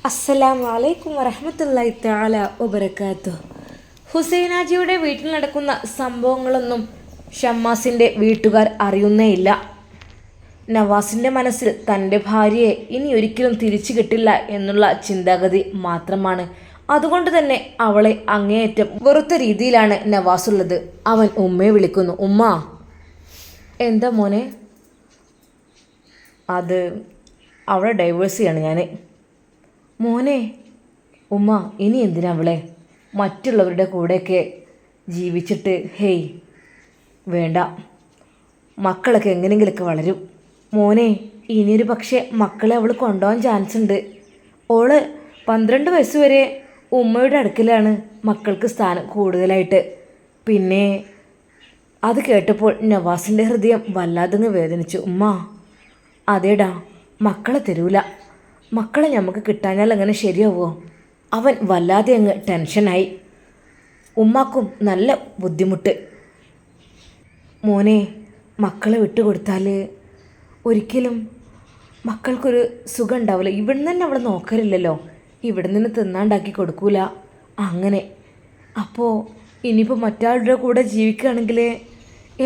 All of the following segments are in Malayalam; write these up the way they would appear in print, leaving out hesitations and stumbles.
അസ്സലാമു അലൈക്കും വറഹ്മത്തുള്ളാഹി തആല വബറകാതുഹു. ഹുസൈനാജിയുടെ വീട്ടിൽ നടക്കുന്ന സംഭവങ്ങളൊന്നും ഷമ്മാസിൻ്റെ വീട്ടുകാർ അറിയുന്നേയില്ല. നവാസിൻ്റെ മനസ്സിൽ തൻ്റെ ഭാര്യയെ ഇനി ഒരിക്കലും തിരിച്ചു കിട്ടില്ല എന്നുള്ള ചിന്താഗതി മാത്രമാണ്. അതുകൊണ്ട് തന്നെ അവളെ അങ്ങേയറ്റം വെറുത്ത രീതിയിലാണ് നവാസുള്ളത്. അവൻ ഉമ്മയെ വിളിക്കുന്നു. ഉമ്മ. എന്താ മോനെ? അത് അവളെ ഡൈവേഴ്സ് ചെയ്യാണ് ഞാൻ. മോനെ. ഉമ്മ, ഇനി എന്തിനാ അവളെ മറ്റുള്ളവരുടെ കൂടെയൊക്കെ ജീവിച്ചിട്ട്? ഹേയ് വേണ്ട, മക്കളൊക്കെ എങ്ങനെയെങ്കിലൊക്കെ വളരും. മോനെ, ഇനിയൊരു പക്ഷേ മക്കളെ അവൾ കൊണ്ടുപോകാൻ ചാൻസ് ഉണ്ട്. ഓള് 12 വയസ്സ് വരെ ഉമ്മയുടെ അടുക്കലാണ് മക്കൾക്ക് സ്ഥാനം കൂടുതലായിട്ട്. പിന്നെ അത് കേട്ടപ്പോൾ നവാസിൻ്റെ ഹൃദയം വല്ലാതങ്ങ് വേദനിച്ചു. ഉമ്മ, അതേടാ, മക്കളെ തരൂല. മക്കളെ നമുക്ക് കിട്ടാഞ്ഞാൽ അങ്ങനെ ശരിയാവുമോ? അവൻ വല്ലാതെ അങ്ങ് ടെൻഷനായി. ഉമ്മാക്കും നല്ല ബുദ്ധിമുട്ട്. മോനെ, മക്കളെ വിട്ടുകൊടുത്താൽ ഒരിക്കലും മക്കൾക്കൊരു സുഖം ഉണ്ടാവില്ല. ഇവിടെ നിന്ന് തന്നെ അവളെ നോക്കലില്ലല്ലോ, ഇവിടെ നിന്ന് തിന്നാണ്ടാക്കി കൊടുക്കൂല. അങ്ങനെ അപ്പോൾ ഇനിയിപ്പോൾ മറ്റാളുടെ കൂടെ ജീവിക്കുകയാണെങ്കിൽ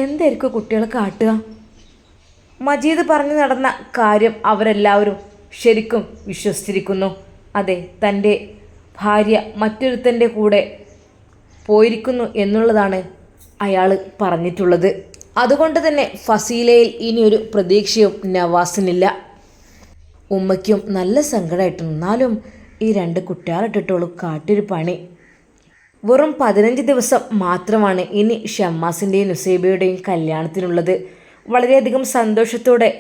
എന്തായിരിക്കും കുട്ടികളെ കാട്ടുക? മജീദ് പറഞ്ഞു നടന്ന കാര്യം അവരെല്ലാവരും ശരിക്കും വിശ്വസിച്ചിരിക്കുന്നു. അതെ, തൻ്റെ ഭാര്യ മറ്റൊരുത്തൻ്റെ കൂടെ പോയിരിക്കുന്നു എന്നുള്ളതാണ് അയാൾ പറഞ്ഞിട്ടുള്ളത്. അതുകൊണ്ട് തന്നെ ഫസീലയിൽ ഇനിയൊരു പ്രതീക്ഷയും നവാസിനില്ല. ഉമ്മയ്ക്കും നല്ല സങ്കടമായിട്ടുണ്ട്. എന്നാലും ഈ 2 കുട്ടികളിട്ടിട്ടുള്ളൂ കാട്ടൊരു പണി. വെറും 15 ദിവസം മാത്രമാണ് ഇനി ഷമ്മാസിൻ്റെയും നുസൈബയുടെയും കല്യാണത്തിനുള്ളത്. വളരെയധികം സന്തോഷത്തോടെ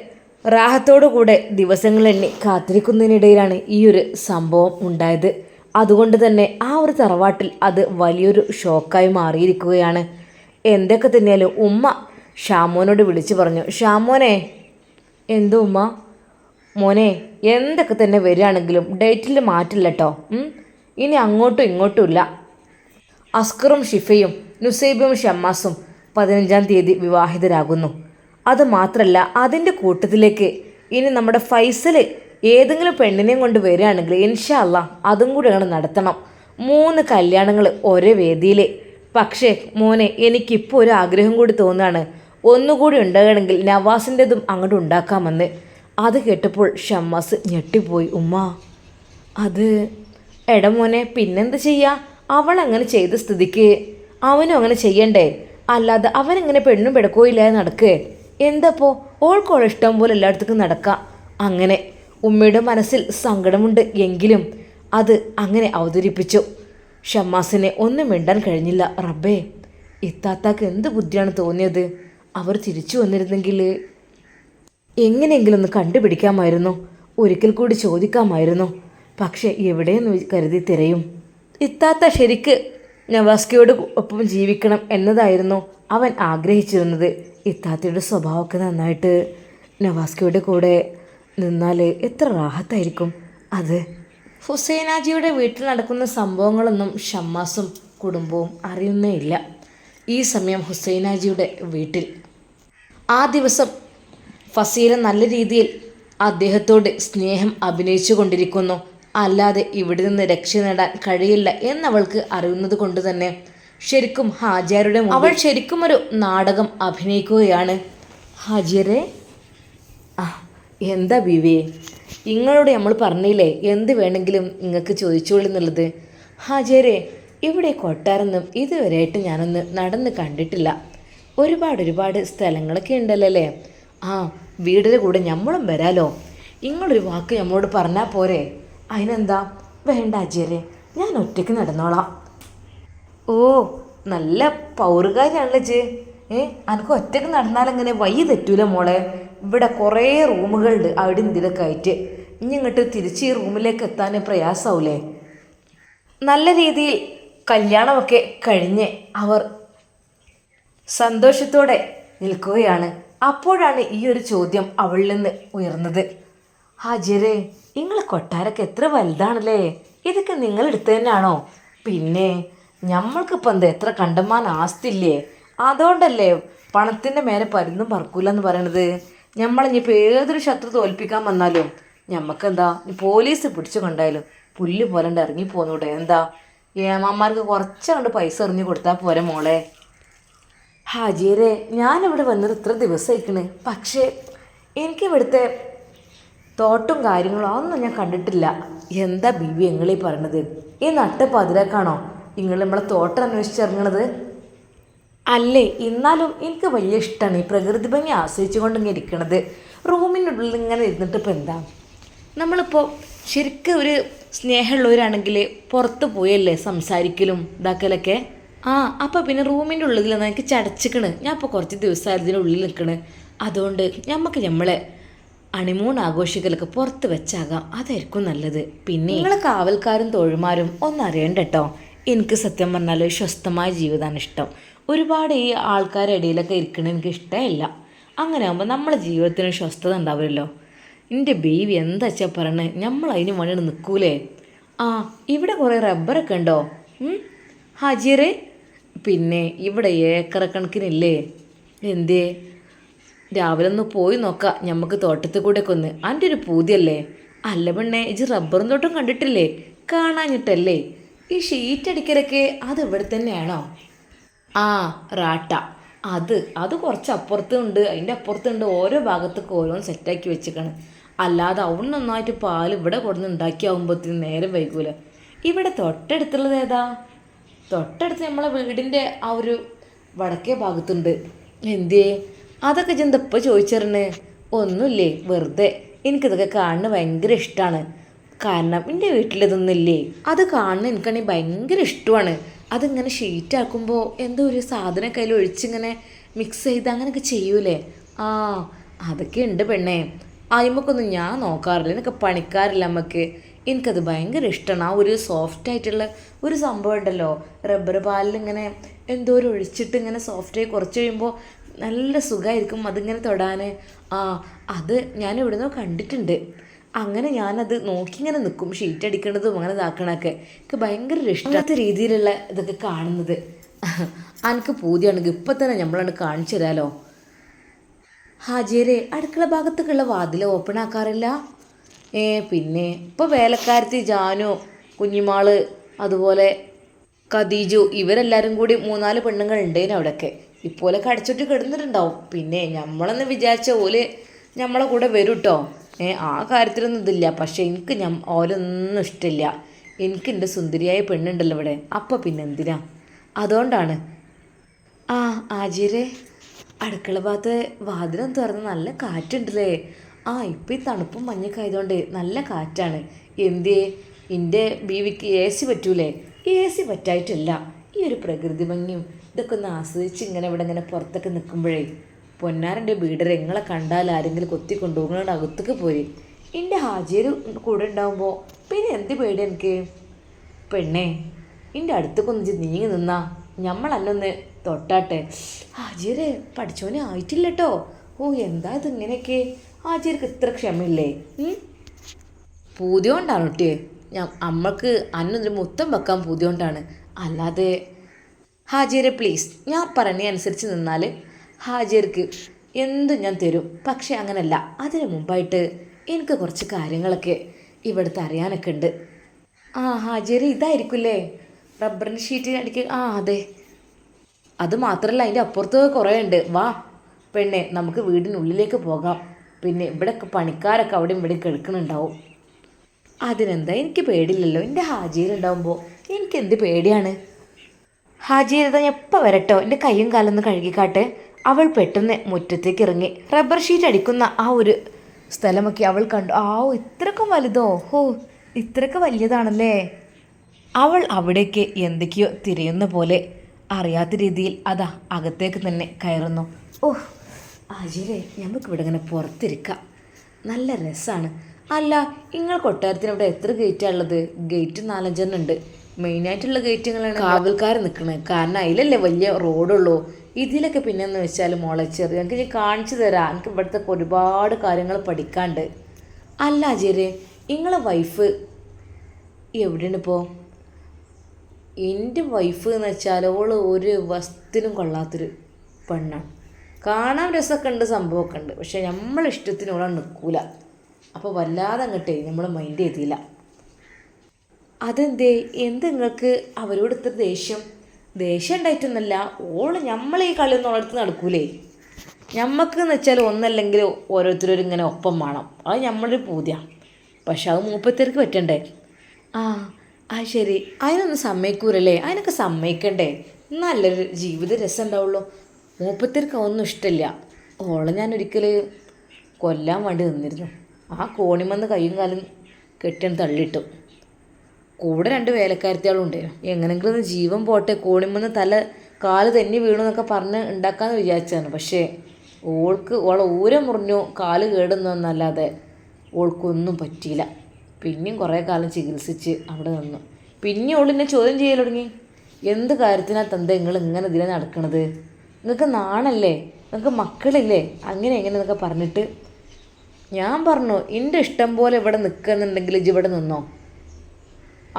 റാഹത്തോടുകൂടെ ദിവസങ്ങളെണ്ണി കാത്തിരിക്കുന്നതിനിടയിലാണ് ഈ ഒരു സംഭവം ഉണ്ടായത്. അതുകൊണ്ട് തന്നെ ആ ഒരു തറവാട്ടിൽ അത് വലിയൊരു ഷോക്കായി മാറിയിരിക്കുകയാണ്. എന്തൊക്കെ തന്നെയാലും ഉമ്മ ഷാമോനോട് വിളിച്ചു പറഞ്ഞു. ഷാമോനെ. എന്തോ ഉമ്മ? മോനെ, എന്തൊക്കെ തന്നെ വരികയാണെങ്കിലും ഡേറ്റിൽ മാറ്റില്ല കേട്ടോ. ഇനി അങ്ങോട്ടും ഇങ്ങോട്ടും ഇല്ല. അസ്കറും ഷിഫയും നുസൈബും ഷമ്മാസും 15-ാം തീയതി വിവാഹിതരാകുന്നു. അത് മാത്രമല്ല, അതിൻ്റെ കൂട്ടത്തിലേക്ക് ഇനി നമ്മുടെ ഫൈസൽ ഏതെങ്കിലും പെണ്ണിനെയും കൊണ്ട് വരികയാണെങ്കിൽ ഇൻഷാ അല്ലാഹ് അതും കൂടി അങ്ങനെ നടത്തണം. 3 കല്യാണങ്ങൾ ഒരേ വേദിയിൽ. പക്ഷേ മോനെ, എനിക്കിപ്പോൾ ഒരു ആഗ്രഹം കൂടി തോന്നുകയാണ്. ഒന്നുകൂടി ഉണ്ടാകണമെങ്കിൽ നവാസിൻ്റെതും അങ്ങോട്ട് ഉണ്ടാക്കാമെന്ന്. അത് കേട്ടപ്പോൾ ഷമ്മാസ് ഞെട്ടിപ്പോയി. ഉമ്മ, അത് മോനെ, പിന്നെന്ത് ചെയ്യുക? അവൾ അങ്ങനെ ചെയ്ത സ്ഥിതിക്ക് അവനും അങ്ങനെ ചെയ്യണ്ടേ? അല്ലാതെ അവനെങ്ങനെ പെണ്ണും പിടക്കോയില്ലാതെ നടക്കേ? എന്തപ്പോൾ ഓൾക്കോൾ ഇഷ്ടം പോലെ എല്ലായിടത്തേക്കും നടക്കാം. അങ്ങനെ ഉമ്മയുടെ മനസ്സിൽ സങ്കടമുണ്ട് എങ്കിലും അത് അങ്ങനെ അവതരിപ്പിച്ചു. ഷമ്മാസിനെ ഒന്നും മിണ്ടാൻ കഴിഞ്ഞില്ല. റബ്ബേ, ഇത്താത്താക്ക് എന്ത് ബുദ്ധിയാണ് തോന്നിയത്. അവർ തിരിച്ചു വന്നിരുന്നെങ്കിൽ എങ്ങനെയെങ്കിലും ഒന്ന് കണ്ടുപിടിക്കാമായിരുന്നു, ഒരിക്കൽ കൂടി ചോദിക്കാമായിരുന്നു. പക്ഷേ എവിടെയെന്ന് കരുതി തിരയും. ഇത്താത്ത ശരിക്ക് നവാസ്കയോട് ഒപ്പം ജീവിക്കണം എന്നതായിരുന്നു അവൻ ആഗ്രഹിച്ചിരുന്നത്. ഇത്താത്തയുടെ സ്വഭാവമൊക്കെ നന്നായിട്ട് നവാസ്കയുടെ കൂടെ നിന്നാൽ എത്ര റാഹത്തായിരിക്കും അത്. ഹുസൈനാജിയുടെ വീട്ടിൽ നടക്കുന്ന സംഭവങ്ങളൊന്നും ഷമ്മാസും കുടുംബവും അറിയുന്നേയില്ല. ഈ സമയം ഹുസൈനാജിയുടെ വീട്ടിൽ ആ ദിവസം ഫസീല നല്ല രീതിയിൽ അദ്ദേഹത്തോട് സ്നേഹം അഭിനയിച്ചു കൊണ്ടിരിക്കുന്നു. അല്ലാതെ ഇവിടെ നിന്ന് രക്ഷ നേടാൻ കഴിയില്ല എന്നവൾക്ക് അറിയുന്നത് കൊണ്ട് തന്നെ ശരിക്കും ഹാജിയാരുടെ അവൾ ശരിക്കും ഒരു നാടകം അഭിനയിക്കുകയാണ്. ഹാജിയരെ. എന്താ ബീവിയെ? നിങ്ങളോട് നമ്മൾ പറഞ്ഞില്ലേ എന്ത് വേണമെങ്കിലും നിങ്ങൾക്ക് ചോദിച്ചോളൂ എന്നുള്ളത്. ഹാജിയരെ, ഇവിടെ കൊട്ടാരൊന്നും ഇതുവരെയായിട്ട് ഞാനൊന്ന് നടന്ന് കണ്ടിട്ടില്ല. ഒരുപാട് സ്ഥലങ്ങളൊക്കെ ഉണ്ടല്ലോ അല്ലേ? വീടിൻ്റെ കൂടെ നമ്മളും വരാലോ. നിങ്ങളൊരു വാക്ക് നമ്മളോട് പറഞ്ഞാൽ പോരെ? അതിനെന്താ? വേണ്ട ഹാജിയരെ, ഞാൻ ഒറ്റയ്ക്ക് നടന്നോളാം. ഓ, നല്ല പൗറുകാരിയാണല്ലോ ജെ. എനിക്ക് ഒറ്റയ്ക്ക് നടന്നാലെങ്ങനെ? വഴി തെറ്റൂല മോളെ. ഇവിടെ കുറേ റൂമുകളുണ്ട് അവിടെ ഇതിലൊക്കെ ആയിട്ട്. ഇനി ഇങ്ങോട്ട് തിരിച്ച് ഈ റൂമിലേക്ക് എത്താൻ പ്രയാസമാവൂലേ? നല്ല രീതിയിൽ കല്യാണമൊക്കെ കഴിഞ്ഞ് അവർ സന്തോഷത്തോടെ നിൽക്കുകയാണ്. അപ്പോഴാണ് ഈ ഒരു ചോദ്യം അവളിൽ നിന്ന് ഉയർന്നത്. ഹാജിയരെ, നിങ്ങൾ കൊട്ടാരൊക്കെ എത്ര വലുതാണല്ലേ? ഇതൊക്കെ നിങ്ങളെടുത്ത് തന്നെയാണോ? പിന്നെ നമ്മൾക്കിപ്പോൾ എന്താ എത്ര കണ്ടമാൻ ആസ്തില്ലേ? അതുകൊണ്ടല്ലേ പണത്തിൻ്റെ മേലെ പരുന്നും പറക്കൂല എന്ന് പറയണത്. നമ്മളിനിപ്പോൾ ഏതൊരു ശത്രു തോൽപ്പിക്കാൻ വന്നാലും നമുക്കെന്താ പോലീസ് പിടിച്ചു കൊണ്ടായാലും പുല്ല് പോലെ ഉണ്ട് ഇറങ്ങി പോന്നൂടെ? എന്താ ഏമാന്മാർക്ക് കുറച്ചങ്ങോട്ട് പൈസ എറിഞ്ഞ് കൊടുത്താൽ പോരെ മോളെ. ഹാജിയരെ, ഞാനിവിടെ വന്നത് ഇത്ര ദിവസമായിക്കണ്, പക്ഷേ എനിക്കിവിടുത്തെ തോട്ടും കാര്യങ്ങളും അതൊന്നും ഞാൻ കണ്ടിട്ടില്ല. എന്താ ബീവി എങ്ങളീ പറയണത്? ഈ നട്ട പതിരക്കാണോ നിങ്ങൾ നമ്മളെ തോട്ടം അന്വേഷിച്ചിറങ്ങണത്? അല്ലേ, എന്നാലും എനിക്ക് വലിയ ഇഷ്ടമാണ് ഈ പ്രകൃതി ഭംഗി ആസ്വദിച്ചു കൊണ്ടിങ്ങനെ ഇരിക്കണത്. റൂമിനുള്ളിൽ ഇങ്ങനെ ഇരുന്നിട്ട് ഇപ്പം എന്താ, നമ്മളിപ്പോൾ ശരിക്കും ഒരു സ്നേഹമുള്ളവരാണെങ്കിൽ പുറത്ത് പോയല്ലേ സംസാരിക്കലും ഇതാക്കലൊക്കെ. അപ്പോൾ പിന്നെ റൂമിൻ്റെ ഉള്ളിൽ നിന്ന് എനിക്ക് ചടച്ചിക്കണ്. ഞാൻ ഇപ്പോൾ കുറച്ച് ദിവസമായതിൻ്റെ ഉള്ളിൽ നിൽക്കണ്. അതുകൊണ്ട് നമ്മളെ അണിമൂൺ ആഘോഷിക്കലൊക്കെ പുറത്ത് വെച്ചാകാം, അതായിരിക്കും നല്ലത്. പിന്നെ നിങ്ങളെ കാവൽക്കാരും തോഴുമാരും ഒന്നും അറിയണ്ട കേട്ടോ. എനിക്ക് സത്യം പറഞ്ഞാൽ സ്വസ്ഥമായ ജീവിതമാണ് ഇഷ്ടം. ഒരുപാട് ഈ ആൾക്കാരുടെ ഇടയിലൊക്കെ ഇരിക്കണത് എനിക്ക് ഇഷ്ടമല്ല. അങ്ങനെ ആകുമ്പോൾ നമ്മളെ ജീവിതത്തിന് സ്വസ്ഥത ഉണ്ടാവുമല്ലോ. എൻ്റെ ബേബി എന്താ വെച്ചാൽ പറയണേ, നമ്മൾ അതിന് വേണ്ടി നിൽക്കൂലേ? ഇവിടെ കുറേ റബ്ബറൊക്കെ ഉണ്ടോ ഹാജിയറെ? പിന്നെ ഇവിടെ ഏക്കറ കണക്കിനില്ലേ? എന്തേ, രാവിലെ ഒന്ന് പോയി നോക്കാം നമുക്ക് തോട്ടത്തിൽ കൂടെ ഒക്കെ ഒന്ന്. അതിൻ്റെ ഒരു പൂതിയല്ലേ? അല്ല പെണ്ണേ, ഇജ് റബ്ബറും തോട്ടം കണ്ടിട്ടില്ലേ? കാണാഞ്ഞിട്ടല്ലേ? ഈ ഷീറ്റ് അടിക്കലൊക്കെ അത് ഇവിടെ തന്നെയാണോ? റാട്ട അത് കുറച്ച് അപ്പുറത്തുണ്ട്, അതിൻ്റെ അപ്പുറത്തുണ്ട്. ഓരോ ഭാഗത്തൊക്കെ ഓരോന്ന് സെറ്റാക്കി വെച്ചിക്കണം. അല്ലാതെ അവിടെ നന്നായിട്ട് പാൽ ഇവിടെ കൊടുന്ന് ഉണ്ടാക്കിയാവുമ്പോഴത്തേന് നേരം വൈകൂല. ഇവിടെ തൊട്ടടുത്തുള്ളത് ഏതാ? തൊട്ടടുത്ത് നമ്മളെ വീടിൻ്റെ ആ ഒരു വടക്കേ ഭാഗത്തുണ്ട്. എന്തേ അതൊക്കെ ചെന്തപ്പോൾ ചോദിച്ചറിഞ്ഞ്? ഒന്നുമില്ലേ, വെറുതെ. എനിക്കിതൊക്കെ കാണുന്നത് ഭയങ്കര ഇഷ്ടമാണ്. കാരണം എൻ്റെ വീട്ടിലിതൊന്നുമില്ലേ, അത് കാണുന്നത് എനിക്കാണെങ്കിൽ ഭയങ്കര ഇഷ്ടമാണ്. അതിങ്ങനെ ഷീറ്റാക്കുമ്പോൾ എന്തോ ഒരു സാധനം കയ്യിൽ ഒഴിച്ചിങ്ങനെ മിക്സ് ചെയ്ത് അങ്ങനെയൊക്കെ ചെയ്യൂലേ? അതൊക്കെ ഉണ്ട് പെണ്ണേ. അയിമക്കൊന്നും ഞാൻ നോക്കാറില്ല, എനിക്ക് പണിക്കാറില്ല നമുക്ക്. എനിക്കത് ഭയങ്കര ഇഷ്ടമാണ്. ആ ഒരു സോഫ്റ്റായിട്ടുള്ള ഒരു സംഭവം ഉണ്ടല്ലോ, റബ്ബർ പാലിൽ ഇങ്ങനെ എന്തോ ഒരു ഒഴിച്ചിട്ട് ഇങ്ങനെ സോഫ്റ്റായി കുറച്ച് കഴിയുമ്പോൾ നല്ല സുഖമായിരിക്കും അതിങ്ങനെ തൊടാൻ. അത് ഞാൻ എവിടുന്നോ കണ്ടിട്ടുണ്ട്. അങ്ങനെ ഞാനത് നോക്കി ഇങ്ങനെ നിൽക്കും, ഷീറ്റ് അടിക്കണതും അങ്ങനെ ഇതാക്കണമൊക്കെ എനിക്ക് ഭയങ്കര ഇഷ്ടമാത്ത രീതിയിലുള്ള ഇതൊക്കെ കാണുന്നത്. എനിക്ക് പൂതിയാണെങ്കിൽ ഇപ്പം തന്നെ നമ്മളാണ് കാണിച്ചു തരാമല്ലോ. ഹാജിയരെ, അടുക്കള ഭാഗത്തേക്കുള്ള വാതിൽ ഓപ്പൺ ആക്കാറില്ല? പിന്നെ ഇപ്പോൾ വേലക്കാരത്തി ജാനു, കുഞ്ഞിമാള്, അതുപോലെ ഖദീജു, ഇവരെല്ലാവരും കൂടി 3-4 പെണ്ണുങ്ങൾ ഉണ്ടേനു അവിടെയൊക്കെ. ഇപ്പോലൊക്കെ അടച്ചിട്ട് കിടന്നിട്ടുണ്ടാവും. പിന്നെ നമ്മളെന്ന് വിചാരിച്ച ഓല് നമ്മളെ കൂടെ വരും കേട്ടോ. ആ കാര്യത്തിലൊന്നും ഇതില്ല. പക്ഷേ എനിക്ക് ഓലൊന്നും ഇഷ്ടമില്ല. എനിക്ക് എൻ്റെ സുന്ദരിയായ പെണ്ണുണ്ടല്ലോ ഇവിടെ, അപ്പം പിന്നെ എന്തിനാ? അതുകൊണ്ടാണ്. ആജിരെ, അടുക്കള ഭാഗത്ത് വാതിലും തുറന്ന് നല്ല കാറ്റുണ്ടല്ലേ? ഇപ്പം ഈ തണുപ്പും മഞ്ഞൊക്കെ ആയതുകൊണ്ട് നല്ല കാറ്റാണ്. എന്തേ, എൻ്റെ ബീവിക്ക് AC പറ്റൂലേ? AC പറ്റായിട്ടല്ല, ഈ ഒരു പ്രകൃതി ഭംഗിയും ഇതൊക്കെ ഒന്ന് ആസ്വദിച്ച് ഇങ്ങനെ ഇവിടെ ഇങ്ങനെ പുറത്തൊക്കെ നിൽക്കുമ്പോഴേ, പൊന്നാരൻ്റെ വീടരെ നിങ്ങളെ കണ്ടാൽ ആരെങ്കിലും കൊത്തിക്കൊണ്ടുപോകുന്നതുകൊണ്ട് അകത്തേക്ക് പോയി. എൻ്റെ ഹാജിയർ കൂടെ ഉണ്ടാകുമ്പോൾ പിന്നെ എന്ത് പേടി എനിക്ക്? പെണ്ണേ, എൻ്റെ അടുത്തേക്കൊന്ന് നീങ്ങി നിന്നാ ഞമ്മളല്ലൊന്ന് തൊട്ടാട്ടെ. ഹാജിയരെ, പഠിച്ചോനെ ആയിട്ടില്ല കേട്ടോ. എന്താ ഇത് ഇങ്ങനെയൊക്കെ? ഹാജിയർക്ക് ഇത്ര ക്ഷമയില്ലേ? പൂതി കൊണ്ടാണ് കുട്ടിയെ. അമ്മക്ക് അന്നൊരു മുത്തം വെക്കാൻ പൂതി കൊണ്ടാണ്, അല്ലാതെ. ഹാജിയരെ പ്ലീസ്, ഞാൻ പറഞ്ഞതനുസരിച്ച് നിന്നാൽ ഹാജിയർക്ക് എന്തും ഞാൻ തരും. പക്ഷേ അങ്ങനല്ല, അതിന് മുമ്പായിട്ട് എനിക്ക് കുറച്ച് കാര്യങ്ങളൊക്കെ ഇവിടുത്തെ അറിയാനൊക്കെ ഉണ്ട്. ഹാജിയര്, ഇതായിരിക്കില്ലേ റബ്ബറിൻ്റെ ഷീറ്റ് അടിക്കുക? അതെ. അത് മാത്രമല്ല, അതിൻ്റെ അപ്പുറത്ത് കുറേ ഉണ്ട്. വാ പെണ്ണെ, നമുക്ക് വീടിനുള്ളിലേക്ക് പോകാം. പിന്നെ ഇവിടെയൊക്കെ പണിക്കാരൊക്കെ അവിടെയും ഇവിടെ കേൾക്കുന്നുണ്ടാവും. അതിനെന്താ, എനിക്ക് പേടിയില്ലല്ലോ. എൻ്റെ ഹാജിയരുണ്ടാവുമ്പോൾ എനിക്ക് എന്ത് പേടിയാണ്? ഹാജിയരുതാ, ഞാൻ എപ്പോൾ വരട്ടോ, എൻ്റെ കൈയും കാലൊന്ന് കഴുകിക്കാട്ടെ. അവൾ പെട്ടെന്ന് മുറ്റത്തേക്ക് ഇറങ്ങി. റബ്ബർ ഷീറ്റ് അടിക്കുന്ന ആ ഒരു സ്ഥലമൊക്കെ അവൾ കണ്ടു. ഇത്രയൊക്കെ വലുതോ? ഇത്രയൊക്കെ വലിയതാണല്ലേ? അവൾ അവിടേക്ക് എന്തൊക്കെയോ തിരയുന്ന പോലെ അറിയാത്ത രീതിയിൽ അതാ അകത്തേക്ക് തന്നെ കയറുന്നു. ആജിരെ, നമുക്കിവിടെ ഇങ്ങനെ പുറത്തിരിക്കാം, നല്ല രസമാണ്. അല്ല, നിങ്ങൾ കൊട്ടാരത്തിന് ഇവിടെ എത്ര ഗേറ്റാണ് ഉള്ളത്? ഗേറ്റ് 4-5 ഉണ്ട്. മെയിനായിട്ടുള്ള ഗേറ്റുകളാണ് കാവൽക്കാർ നിൽക്കുന്നത്. കാരണം അതിലല്ലേ വലിയ റോഡുള്ളൂ. ഇതിലൊക്കെ പിന്നെയെന്ന് വെച്ചാൽ മോളെ ചെറിയ എനിക്ക് ഞാൻ കാണിച്ചു തരാം. എനിക്ക് ഇവിടുത്തെ ഒരുപാട് കാര്യങ്ങൾ പഠിക്കാണ്ട്. അല്ല ആജിരെ, നിങ്ങളെ വൈഫ് എവിടെയാണ് ഇപ്പോൾ? എൻ്റെ വൈഫ് എന്ന് വെച്ചാൽ ഒരു വസ്തുവിനും കൊള്ളാത്തൊരു പെണ്ണാണ്. കാണാൻ രസമൊക്കെ ഉണ്ട്, സംഭവമൊക്കെ ഉണ്ട്. പക്ഷേ നമ്മളിഷ്ടത്തിന് ഓളെ നിൽക്കൂല. അപ്പോൾ വല്ലാതെ അങ്ങോട്ടേ നമ്മൾ മൈൻഡ് ചെയ്തില്ല. അതെന്തേ, എന്ത് നിങ്ങൾക്ക് അവരോട് ഇത്ര ദേഷ്യം? ദേഷ്യം ഉണ്ടായിട്ടൊന്നുമല്ല, ഓള് നമ്മളെ ഈ കളിയൊന്നും ഓളടുത്ത് നടക്കൂലേ. ഞമ്മക്ക് എന്ന് വെച്ചാൽ ഒന്നല്ലെങ്കിൽ ഓരോരുത്തരും ഇങ്ങനെ ഒപ്പം വേണം, അത് നമ്മളൊരു പൂതിയാണ്. പക്ഷെ അത് മൂപ്പത്തേർക്ക് പറ്റണ്ടേ. ആ ആ ശരി, അതിനൊന്നും സമ്മതിക്കൂലല്ലേ? അതിനൊക്കെ സമ്മതിക്കണ്ടേ, നല്ലൊരു ജീവിത രസം ഉണ്ടാവുള്ളൂ. മൂപ്പത്തേർക്ക് അതൊന്നും ഇഷ്ടമില്ല. ഓളെ ഞാൻ ഒരിക്കൽ കൊല്ലാൻ വേണ്ടി നിന്നിരുന്നു. ആ കോണിമന്ന് കയ്യും കാലും കെട്ടിയാണ് തള്ളിയിട്ടു. കൂടെ 2 വേലക്കാരത്തിയാളും ഉണ്ടായിരുന്നു. എങ്ങനെങ്കിലും ഒന്ന് ജീവൻ പോട്ടെ, കോണിമന്ന് കാല് തെന്നി വീണു എന്നൊക്കെ പറഞ്ഞ് ഉണ്ടാക്കാമെന്ന് വിചാരിച്ചതാണ്. പക്ഷേ ഓളെ ഊര മുറിഞ്ഞു, കാല് കേടുന്നു എന്നല്ലാതെ ഓൾക്കൊന്നും പറ്റിയില്ല. പിന്നെയും കുറേ കാലം ചികിത്സിച്ച് അവിടെ നിന്നു. പിന്നെ ഓളിന്നെ ചോദ്യം ചെയ്യൽ തുടങ്ങി. എന്ത് കാര്യത്തിനാണ് തന്ത നിങ്ങൾ ഇങ്ങനെ ഇതിലെ നടക്കണത്? നിങ്ങൾക്ക് നാണല്ലേ? നിങ്ങൾക്ക് മക്കളില്ലേ? അങ്ങനെ എന്നൊക്കെ പറഞ്ഞിട്ട് ഞാൻ പറഞ്ഞു, എൻ്റെ ഇഷ്ടം പോലെ ഇവിടെ നിൽക്കുന്നുണ്ടെങ്കിൽ ഇജ്ജ് ഇവിടെ നിന്നോ,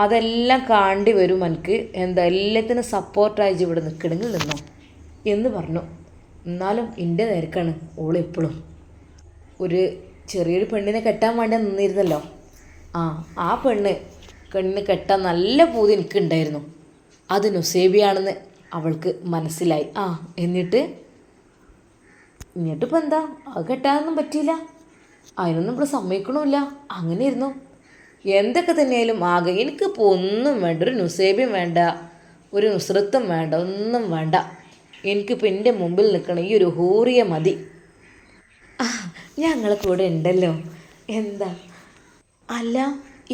അതെല്ലാം കാണ്ടി വരും എനിക്ക്. എല്ലാത്തിനും സപ്പോർട്ടായി ഇജ്ജ് ഇവിടെ നിൽക്കണമെങ്കിൽ നിന്നോ എന്ന് പറഞ്ഞു. എന്നാലും എൻ്റെ നേർക്കാണ് ഓളെപ്പോഴും. ഒരു ചെറിയൊരു പെണ്ണിനെ കെട്ടാൻ വേണ്ടി നിന്നിരുന്നല്ലോ, ആ കണ്ണിന് കെട്ടാൻ നല്ല പൂതി എനിക്കുണ്ടായിരുന്നു. അത് നുസേബിയാണെന്ന് അവൾക്ക് മനസ്സിലായി. എന്നിട്ടിപ്പോൾ എന്താ, അത് കെട്ടാനൊന്നും പറ്റിയില്ല. അതിനൊന്നും ഇവിടെ സമ്മതിക്കണമില്ല. അങ്ങനെയായിരുന്നു. എന്തൊക്കെ തന്നെയായാലും ആകെ എനിക്കിപ്പോൾ ഒന്നും വേണ്ട, ഒരു നുസേബിയും വേണ്ട, ഒരു നുസ്രത്തും വേണ്ട, ഒന്നും വേണ്ട. എനിക്കിപ്പോൾ എൻ്റെ മുമ്പിൽ നിൽക്കണം ഈ ഒരു ഹൂറിയ മതി. ഞങ്ങളെ കൂടെ ഉണ്ടല്ലോ. എന്താ അല്ല,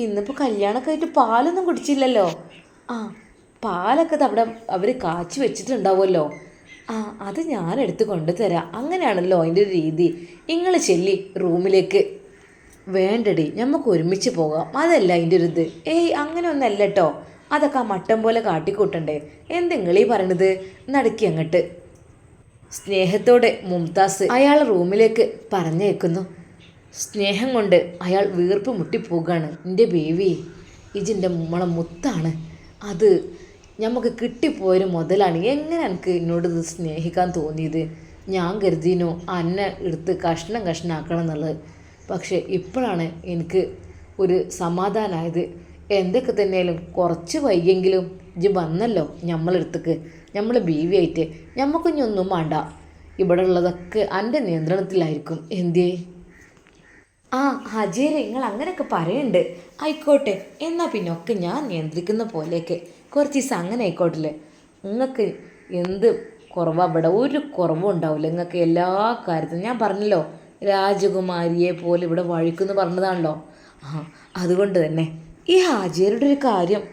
ഇന്നിപ്പോൾ കല്യാണമൊക്കെ ആയിട്ട് പാലൊന്നും കുടിച്ചില്ലല്ലോ. പാലൊക്കെ അവിടെ അവർ കാച്ചി വെച്ചിട്ടുണ്ടാവുമല്ലോ. അത് ഞാനെടുത്ത് കൊണ്ടുതരാം. അങ്ങനെയാണല്ലോ അതിൻ്റെ ഒരു രീതി. നിങ്ങൾ ചെല്ലി റൂമിലേക്ക്. വേണ്ടടി, നമുക്ക് ഒരുമിച്ച് പോകാം, അതല്ല അതിൻ്റെ ഒരു ഇത്. അങ്ങനെ ഒന്നല്ല കേട്ടോ, അതൊക്കെ ആ മട്ടം പോലെ കാട്ടിക്കൂട്ടണ്ടേ. എന്തെങ്ങളീ പറയണത്? നടക്കി അങ്ങോട്ട്. സ്നേഹത്തോടെ മുംതാസ് അയാൾ റൂമിലേക്ക് പറഞ്ഞേക്കുന്നു. സ്നേഹം കൊണ്ട് അയാൾ വീർപ്പ് മുട്ടിപ്പോകാണ്. എൻ്റെ ബേബി, ഇജിൻ്റെ നമ്മളെ മുത്താണ്, അത് നമുക്ക് കിട്ടിപ്പോയൊരു മുതലാണ്. എങ്ങനെ എനിക്ക് എന്നോട് ഇത് സ്നേഹിക്കാൻ തോന്നിയത്? ഞാൻ കരുതിനു അന്നെ എടുത്ത് കഷ്ണാക്കണം എന്നുള്ളത്. പക്ഷേ ഇപ്പോഴാണ് എനിക്ക് ഒരു സമാധാനമായത്. എന്തൊക്കെ തന്നെയാലും കുറച്ച് വൈകിയെങ്കിലും ഇജ്ജ് വന്നല്ലോ നമ്മളെടുത്തേക്ക്, നമ്മൾ ബീവിയായിട്ട്. നമുക്കിഞ്ഞൊന്നും വേണ്ട, ഇവിടെ ഉള്ളതൊക്കെ എൻ്റെ നിയന്ത്രണത്തിലായിരിക്കും. എന്തേ? ഹജീരെ, നിങ്ങൾ അങ്ങനെയൊക്കെ പറയുന്നുണ്ട്. ആയിക്കോട്ടെ, എന്നാൽ പിന്നെ ഒക്കെ ഞാൻ നിയന്ത്രിക്കുന്ന പോലെയൊക്കെ കുറച്ച് ദിവസം അങ്ങനെ ആയിക്കോട്ടില്ലേ. നിങ്ങൾക്ക് എന്ത് കുറവാണ് ഇവിടെ? ഒരു കുറവും ഉണ്ടാവില്ല നിങ്ങൾക്ക് എല്ലാ കാര്യത്തിലും. ഞാൻ പറഞ്ഞല്ലോ, രാജകുമാരിയെ പോലെ ഇവിടെ വഴിക്കുമെന്ന് പറഞ്ഞതാണല്ലോ. അതുകൊണ്ട് തന്നെ ഈ ഹാജിയരുടെ ഒരു കാര്യം,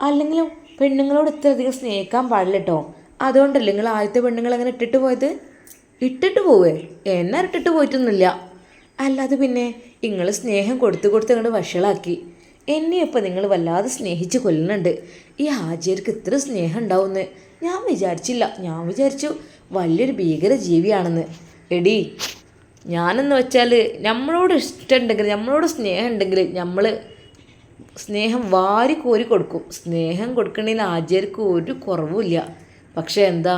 അല്ലെങ്കിലും പെണ്ണുങ്ങളോട് ഇത്രയധികം സ്നേഹിക്കാൻ പാടില്ല കേട്ടോ. അതുകൊണ്ടല്ലേ നിങ്ങൾ ആദ്യത്തെ പെണ്ണുങ്ങൾ അങ്ങനെ ഇട്ടിട്ട് പോയത്? ഇട്ടിട്ട് പോവേ? എന്നെ ഇട്ടിട്ട് പോയിട്ടൊന്നുമില്ല. അല്ലാതെ പിന്നെ നിങ്ങൾ സ്നേഹം കൊടുത്ത് അങ്ങോട്ട് വഷളാക്കി. എന്നെ ഇപ്പം നിങ്ങൾ വല്ലാതെ സ്നേഹിച്ച് കൊല്ലുന്നുണ്ട്. ഈ ഹാജിയർക്ക് ഇത്ര സ്നേഹം ഉണ്ടാവുമെന്ന് ഞാൻ വിചാരിച്ചില്ല. ഞാൻ വിചാരിച്ചു വലിയൊരു ഭീകര ജീവിയാണെന്ന്. എടി, ഞാനെന്ന് വെച്ചാൽ നമ്മളോട് ഇഷ്ടമുണ്ടെങ്കിൽ, നമ്മളോട് സ്നേഹം ഉണ്ടെങ്കിൽ നമ്മൾ സ്നേഹം വാരി കോരി കൊടുക്കും. സ്നേഹം കൊടുക്കണതിന് ഹാജിയർക്ക് ഒരു കുറവുമില്ല. പക്ഷേ എന്താ,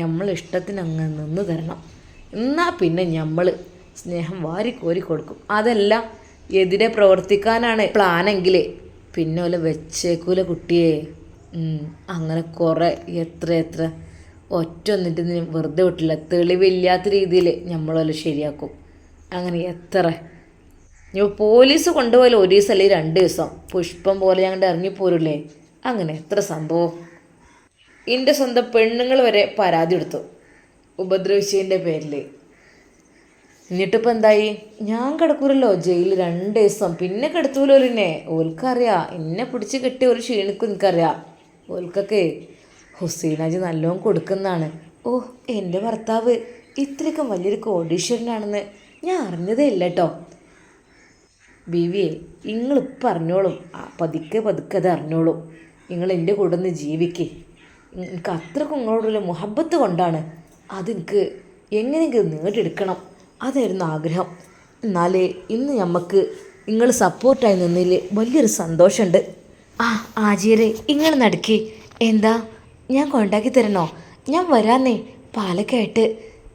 നമ്മൾ ഇഷ്ടത്തിന് അങ്ങ് നിന്ന് തരണം. എന്നാൽ പിന്നെ നമ്മൾ സ്നേഹം വാരി കോരി കൊടുക്കും. അതല്ല എതിരെ പ്രവർത്തിക്കാനാണ് പ്ലാനെങ്കിൽ പിന്നെ ഓലെ വെച്ചേക്കൂല കുട്ടിയെ. അങ്ങനെ കുറേ എത്ര ഒന്നിട്ട് വെറുതെ വിട്ടില്ല. തെളിവില്ലാത്ത രീതിയിൽ നമ്മളോലെ ശരിയാക്കും. അങ്ങനെ എത്ര പോലീസ് കൊണ്ടുപോയാലും 1 ദിവസം അല്ലെങ്കിൽ 2 ദിവസം പുഷ്പം പോലെ ഞങ്ങളുടെ ഇറങ്ങിപ്പോരില്ലേ. അങ്ങനെ എത്ര സംഭവം. എൻ്റെ സ്വന്തം പെണ്ണുങ്ങൾ വരെ പരാതി എടുത്തു ഉപദ്രവിച്ചതിൻ്റെ പേരിൽ. എന്നിട്ടിപ്പോൾ എന്തായി? ഞാൻ കിടക്കൂലല്ലോ ജയിലിൽ 2 ദിവസം. പിന്നെ കിടത്തൂലോ എന്നെ. ഓൽക്കറിയാം എന്നെ പിടിച്ച് കെട്ടി ഒരു ക്ഷീണിക്കും. എനിക്കറിയാം ഓൽക്കൊക്കെ ഹുസൈനാജി നല്ലോണം കൊടുക്കുന്നതാണ്. എൻ്റെ ഭർത്താവ് ഇത്രയ്ക്കും വലിയൊരു കോടീശ്വരനാണെന്ന് ഞാൻ അറിഞ്ഞതേ ഇല്ല കേട്ടോ. ബീവിയെ, നിങ്ങളിപ്പോൾ അറിഞ്ഞോളും, പതുക്കെ അത് അറിഞ്ഞോളും. നിങ്ങൾ എൻ്റെ കൂടെ ഒന്ന് ജീവിക്കേ. എനിക്ക് അത്രക്കും നിങ്ങളോടുള്ള മുഹബത്ത് കൊണ്ടാണ്. അതെനിക്ക് എങ്ങനെയെങ്കിലും നേടിയെടുക്കണം, അതായിരുന്നു ആഗ്രഹം. എന്നാലേ ഇന്ന് നമുക്ക് നിങ്ങൾ സപ്പോർട്ടായി നിന്നതിൽ വലിയൊരു സന്തോഷമുണ്ട്. ആജിയരെ, നിങ്ങൾ നടക്കി. എന്താ, ഞാൻ കൊണ്ടാക്കി തരണോ? ഞാൻ വരാന്നേ. പാലൊക്കെ ആയിട്ട്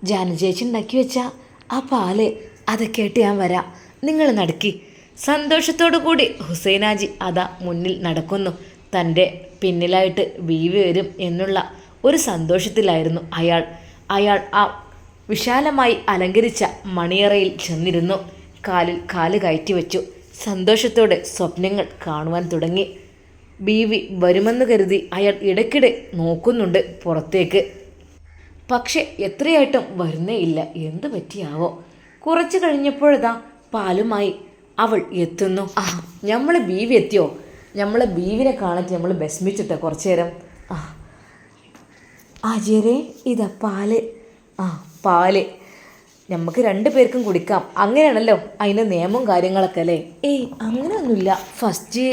ജാനചേച്ചി ഉണ്ടാക്കി വെച്ചാൽ ആ പാല് അതൊക്കെ ആയിട്ട് ഞാൻ വരാം. നിങ്ങൾ നടക്കി. സന്തോഷത്തോടു കൂടി ഹുസൈനാജി അതാ മുന്നിൽ നടക്കുന്നു. തൻ്റെ പിന്നിലായിട്ട് ബീവി വരും എന്നുള്ള ഒരു സന്തോഷത്തിലായിരുന്നു അയാൾ ആ വിശാലമായി അലങ്കരിച്ച മണിയറയിൽ ചെന്നിരുന്നു. കാലിൽ കാല് കയറ്റി വെച്ചു. സന്തോഷത്തോടെ സ്വപ്നങ്ങൾ കാണുവാൻ തുടങ്ങി. ബീവി വരുമെന്ന് കരുതി അയാൾ ഇടയ്ക്കിടെ നോക്കുന്നുണ്ട് പുറത്തേക്ക്. പക്ഷെ എത്രയായിട്ടും വരുന്നേ ഇല്ല. എന്തു പറ്റിയാവോ? കുറച്ച് കഴിഞ്ഞപ്പോഴതാ പാലുമായി അവൾ എത്തുന്നു. നമ്മളെ ബീവി എത്തിയോ? നമ്മളെ ബീവിനെ കാണിച്ച് നമ്മൾ വിഷമിച്ചിട്ട് കുറച്ചു നേരം. ആചാര്യേ, ഇതാ പാല്. പാല് നമുക്ക് 2 പേർക്കും കുടിക്കാം. അങ്ങനെയാണല്ലോ അതിൻ്റെ നിയമവും കാര്യങ്ങളൊക്കെ അല്ലേ? ഏയ്, അങ്ങനെയൊന്നുമില്ല. ഫസ്റ്റ്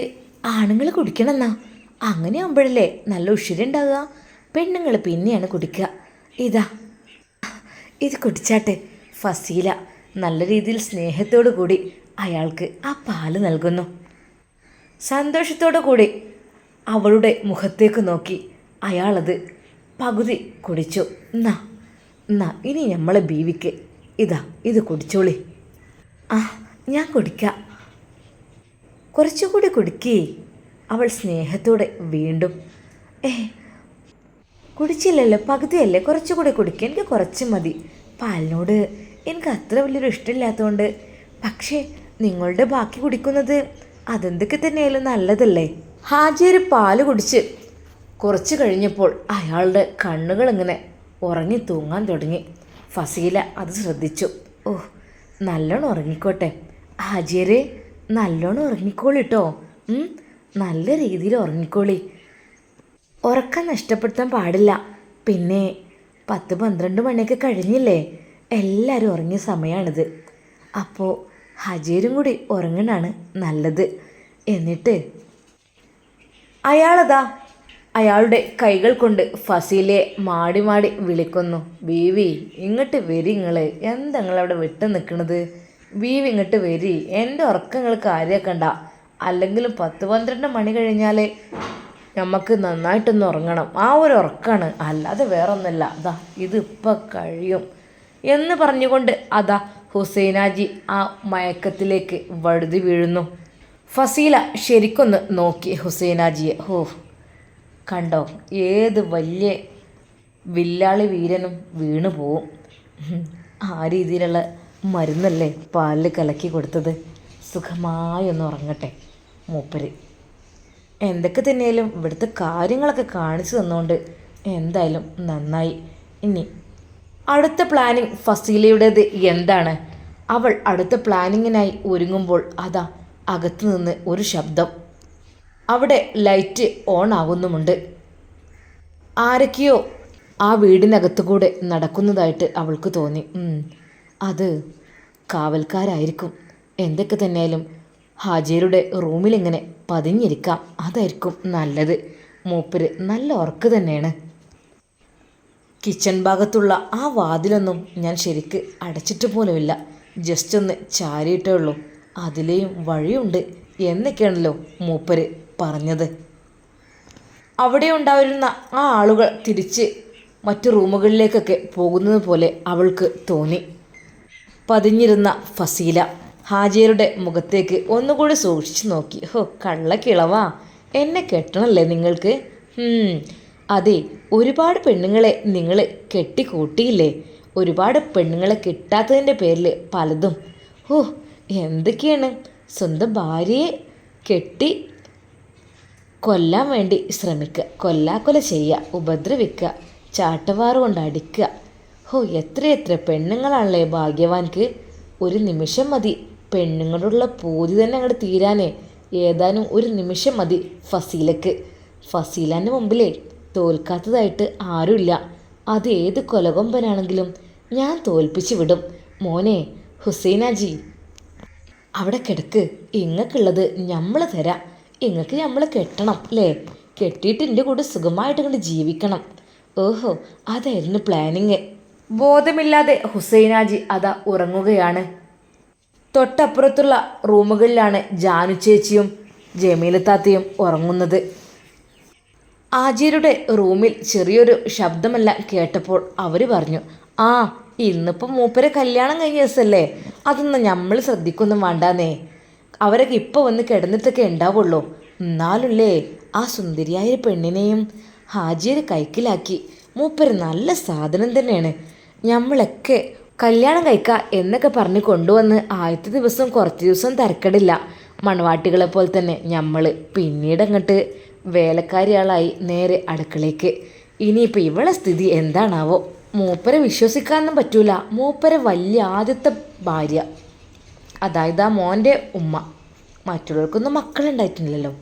ആണുങ്ങൾ കുടിക്കണമെന്നാ. അങ്ങനെ ആകുമ്പോഴല്ലേ നല്ല ഉഷിരുണ്ടാകുക. പെണ്ണുങ്ങൾ പിന്നെയാണ് കുടിക്കുക. ഇത് കുടിച്ചാട്ടെ. ഫസീല നല്ല രീതിയിൽ സ്നേഹത്തോടു കൂടി അയാൾക്ക് ആ പാല് നൽകുന്നു. സന്തോഷത്തോടു കൂടി അവളുടെ മുഖത്തേക്ക് നോക്കി അയാളത് പകുതി കുടിച്ചു. എന്നാ ഇനി നമ്മളെ ബീവിക്ക് ഇത് കുടിച്ചോളി. ഞാൻ കുടിക്കാം. കുറച്ചുകൂടി കുടിക്കേ. അവൾ സ്നേഹത്തോടെ വീണ്ടും. കുടിച്ചില്ലല്ലോ, പകുതിയല്ലേ, കുറച്ചുകൂടി കുടിക്കുക. എനിക്ക് കുറച്ച് മതി. പാലിനോട് എനിക്ക് അത്ര വലിയൊരു ഇഷ്ടമില്ലാത്തതുകൊണ്ട്. പക്ഷേ നിങ്ങളുടെ ബാക്കി കുടിക്കുന്നത് അതെന്തൊക്കെ തന്നെയായാലും നല്ലതല്ലേ? ഹാജിയൊരു പാല് കുടിച്ച് കുറച്ച് കഴിഞ്ഞപ്പോൾ അയാളുടെ കണ്ണുകളിങ്ങനെ ഉറങ്ങി തൂങ്ങാൻ തുടങ്ങി. ഫസീല അത് ശ്രദ്ധിച്ചു. നല്ലോണം ഉറങ്ങിക്കോട്ടെ ഹാജിയരെ, നല്ലോണം ഉറങ്ങിക്കോളിട്ടോ. നല്ല രീതിയിൽ ഉറങ്ങിക്കോളി. ഉറക്കം നഷ്ടപ്പെടുത്താൻ പാടില്ല. പിന്നെ 10-12 മണിയൊക്കെ കഴിഞ്ഞില്ലേ? എല്ലാവരും ഉറങ്ങിയ സമയമാണിത്. അപ്പോൾ ഹാജിയരും കൂടി ഉറങ്ങണാണ് നല്ലത്. എന്നിട്ട് അയാളുടെ കൈകൾ കൊണ്ട് ഫസീലയെ മാടി മാടി വിളിക്കുന്നു. ബീവി ഇങ്ങോട്ട് വരി. എന്താ നിങ്ങളവിടെ വിട്ട് നിൽക്കണത്? ബീവി ഇങ്ങോട്ട് വരി. എൻ്റെ ഉറക്കങ്ങൾ കാര്യമാക്കണ്ട. അല്ലെങ്കിലും 10-12 മണി കഴിഞ്ഞാൽ നമുക്ക് നന്നായിട്ടൊന്ന് ഉറങ്ങണം. ആ ഒരു ഉറക്കമാണ്, അല്ലാതെ വേറൊന്നുമല്ല. ഇതിപ്പോൾ കഴിയും എന്ന് പറഞ്ഞുകൊണ്ട് ഹുസൈനാജി ആ മയക്കത്തിലേക്ക് വഴുതി വീഴുന്നു. ഫസീല ശരിക്കൊന്ന് നോക്കി ഹുസൈനാജിയെ. കണ്ടോ, ഏത് വലിയ വില്ലാളി വീരനും വീണു പോവും. ആ രീതിയിലുള്ള മരുന്നല്ലേ പാലിൽ കലക്കി കൊടുത്തത്. സുഖമായി ഒന്ന് ഉറങ്ങട്ടെ മൂപ്പര്. എന്തൊക്കെ തന്നെയാലും ഇവിടുത്തെ കാര്യങ്ങളൊക്കെ കാണിച്ചു തന്നുകൊണ്ട് എന്തായാലും നന്നായി. ഇനി അടുത്ത പ്ലാനിങ് ഫസീലയുടേത് എന്താണ്? അവൾ അടുത്ത പ്ലാനിങ്ങിനായി ഒരുങ്ങുമ്പോൾ അകത്തു നിന്ന് ഒരു ശബ്ദം. അവിടെ ലൈറ്റ് ഓൺ ആകുന്നുമുണ്ട്. ആരൊക്കെയോ ആ വീടിനകത്തുകൂടെ നടക്കുന്നതായിട്ട് അവൾക്ക് തോന്നി. അത് കാവൽക്കാരായിരിക്കും. എന്തൊക്കെ തന്നെയാലും ഹാജിയരുടെ റൂമിലിങ്ങനെ പതിഞ്ഞിരിക്കാം. അതായിരിക്കും നല്ലത്. മൂപ്പര് നല്ല ഉറക്ക് തന്നെയാണ്. കിച്ചൺ ഭാഗത്തുള്ള ആ വാതിലൊന്നും ഞാൻ ശരിക്ക് അടച്ചിട്ട് പോലുമില്ല. ജസ്റ്റ് ഒന്ന് ചാരിയിട്ടേ ഉള്ളൂ. അതിലെയും വഴിയുണ്ട് എന്നൊക്കെയാണല്ലോ മൂപ്പര് പറഞ്ഞത്. അവിടെ ഉണ്ടായിരുന്ന ആ ആളുകൾ തിരിച്ച് മറ്റു റൂമുകളിലേക്കൊക്കെ പോകുന്നത് പോലെ അവൾക്ക് തോന്നി. പതിഞ്ഞിരുന്ന ഫസീല ഹാജിയരുടെ മുഖത്തേക്ക് ഒന്നുകൂടി സൂക്ഷിച്ചു നോക്കി. കള്ളക്കിളവാ, എന്നെ കെട്ടണല്ലേ നിങ്ങൾക്ക്? അതെ, ഒരുപാട് പെണ്ണുങ്ങളെ നിങ്ങൾ കെട്ടിക്കൂട്ടിയില്ലേ? ഒരുപാട് പെണ്ണുങ്ങളെ കിട്ടാത്തതിൻ്റെ പേരിൽ പലതും. എന്തൊക്കെയാണ്? സ്വന്തം ഭാര്യയെ കെട്ടി കൊല്ലാൻ വേണ്ടി ശ്രമിക്കുക, കൊല്ലാക്കൊല ചെയ്യുക, ഉപദ്രവിക്കുക, ചാട്ടവാറ് കൊണ്ട് അടിക്കുക. എത്രയെത്ര പെണ്ണുങ്ങളാണല്ലേ ഭാഗ്യവാൻക്ക്. ഒരു നിമിഷം മതി പെണ്ണുങ്ങളുള്ള പൂതി തന്നെ അങ്ങോട്ട് തീരാനേ. ഏതാനും ഒരു നിമിഷം മതി ഫസീലക്ക്. ഫസീലാൻ്റെ മുമ്പിലേ തോൽക്കാത്തതായിട്ട് ആരുമില്ല. അത് ഏത് കൊലകൊമ്പനാണെങ്കിലും ഞാൻ തോൽപ്പിച്ച് വിടും. മോനെ ഹുസൈനാജി, അവിടെ കിടക്ക്. ഇങ്ങക്കുള്ളത് നമ്മൾ തരാം. ഇങ്ങക്ക് നമ്മൾ കെട്ടണം അല്ലേ? കെട്ടിയിട്ട് എൻ്റെ കൂടെ സുഖമായിട്ട് ഇങ്ങോട്ട് ജീവിക്കണം. അതായിരുന്നു പ്ലാനിങ്. ബോധമില്ലാതെ ഹുസൈനാജി ഉറങ്ങുകയാണ്. തൊട്ടപ്പുറത്തുള്ള റൂമുകളിലാണ് ജാനു ചേച്ചിയും ജമീലത്താത്തയും ഉറങ്ങുന്നത്. ആജിയുടെ റൂമിൽ ചെറിയൊരു ശബ്ദമെല്ലാം കേട്ടപ്പോൾ അവർ പറഞ്ഞു, ഇന്നിപ്പം മൂപ്പരെ കല്യാണം കഴിഞ്ഞ ദിവസമല്ലേ, അതൊന്നും നമ്മൾ ശ്രദ്ധിക്കൊന്നും വേണ്ടാന്നേ. അവരൊക്കെ ഇപ്പോൾ വന്ന് കിടന്നിട്ടൊക്കെ ഉണ്ടാവുള്ളൂ. എന്നാലുള്ളേ ആ സുന്ദരിയായ പെണ്ണിനെയും ഹാജിയൊരു കൈക്കിലാക്കി. മൂപ്പര് നല്ല സാധനം തന്നെയാണ്. നമ്മളൊക്കെ കല്യാണം കഴിക്കുക എന്നൊക്കെ പറഞ്ഞ് കൊണ്ടുവന്ന് ആദ്യത്തെ ദിവസം കുറച്ച് ദിവസം തിരക്കടില്ല, മണവാട്ടികളെ പോലെ തന്നെ നമ്മൾ. പിന്നീട് അങ്ങോട്ട് വേലക്കാരിയാളായി നേരെ അടുക്കളയ്ക്ക്. ഇനിയിപ്പോൾ ഇവളെ സ്ഥിതി എന്താണാവോ? മൂപ്പരെ വിശ്വസിക്കാനൊന്നും പറ്റൂല. മൂപ്പരെ വലിയ ആദ്യത്തെ ഭാര്യ, അതായത് ആ മോൻ്റെ ഉമ്മ. മറ്റുള്ളവർക്കൊന്നും മക്കളുണ്ടായിട്ടില്ലല്ലോ.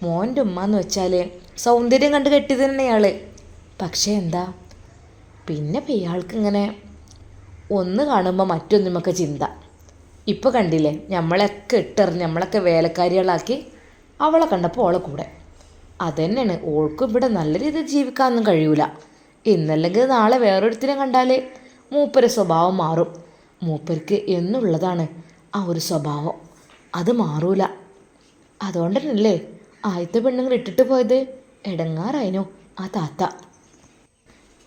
മോൻ്റെ ഉമ്മ എന്ന് വെച്ചാൽ സൗന്ദര്യം കണ്ട് കെട്ടിയത് തന്നെ ഇയാൾ. പക്ഷേ എന്താ, പിന്നെ ഇയാൾക്ക് ഇങ്ങനെ ഒന്ന് കാണുമ്പോൾ മറ്റൊന്നുമൊക്കെ ചിന്ത. ഇപ്പോൾ കണ്ടില്ലേ, നമ്മളൊക്കെ ഇട്ടെറിഞ്ഞ് നമ്മളൊക്കെ വേലക്കാരികളാക്കി അവളെ കണ്ടപ്പോൾ ഓളെ കൂടെ. അതുതന്നെയാണ്, ഓൾക്കും ഇവിടെ നല്ല രീതിയിൽ ജീവിക്കാനൊന്നും കഴിയൂല. ഇന്നല്ലെങ്കിൽ നാളെ വേറൊരുത്തിനെ കണ്ടാൽ മൂപ്പരെ സ്വഭാവം മാറും. മൂപ്പർക്ക് എന്നുള്ളതാണ് ആ ഒരു സ്വഭാവം, അത് മാറൂല. അതുകൊണ്ട് തന്നെയല്ലേ ആദ്യത്തെ പെണ്ണുങ്ങൾ ഇട്ടിട്ട് പോയത്. എടങ്ങാറായിനോ ആ താത്ത.